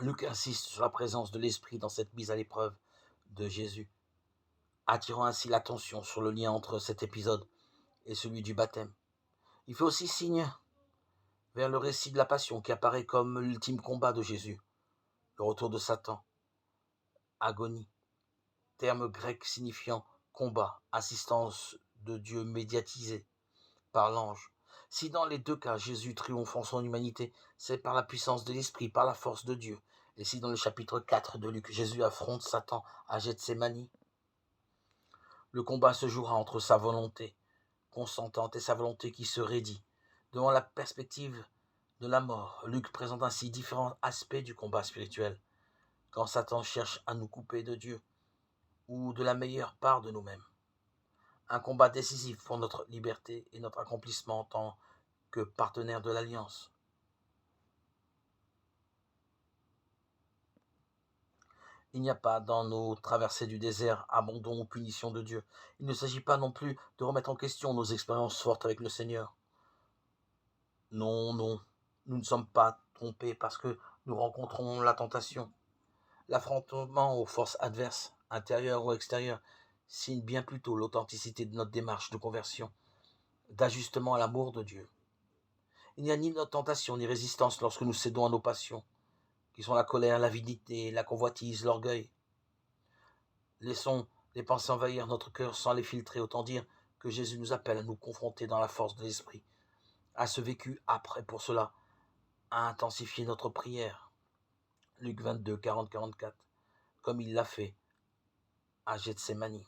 Luc insiste sur la présence de l'Esprit dans cette mise à l'épreuve de Jésus, attirant ainsi l'attention sur le lien entre cet épisode et celui du baptême. Il fait aussi signe vers le récit de la Passion qui apparaît comme l'ultime combat de Jésus, le retour de Satan, agonie, terme grec signifiant combat, assistance de Dieu médiatisée par l'ange. Si dans les deux cas Jésus triomphe en son humanité, c'est par la puissance de l'Esprit, par la force de Dieu. Et si dans le chapitre 4 de Luc, Jésus affronte Satan à Gethsémani, le combat se jouera entre sa volonté consentante et sa volonté qui se raidit. Devant la perspective de la mort, Luc présente ainsi différents aspects du combat spirituel. Quand Satan cherche à nous couper de Dieu ou de la meilleure part de nous-mêmes. Un combat décisif pour notre liberté et notre accomplissement en tant que partenaire de l'Alliance. Il n'y a pas dans nos traversées du désert abandon ou punition de Dieu. Il ne s'agit pas non plus de remettre en question nos expériences fortes avec le Seigneur. Non, non, nous ne sommes pas trompés parce que nous rencontrons la tentation. L'affrontement aux forces adverses, intérieures ou extérieures, signe bien plutôt l'authenticité de notre démarche de conversion, d'ajustement à l'amour de Dieu. Il n'y a ni tentation ni résistance lorsque nous cédons à nos passions, qui sont la colère, l'avidité, la convoitise, l'orgueil. Laissons les pensées envahir notre cœur sans les filtrer, autant dire que Jésus nous appelle à nous confronter dans la force de l'Esprit, à ce vécu après pour cela, à intensifier notre prière. Luc 22, 40-44, comme il l'a fait à Gethsémani.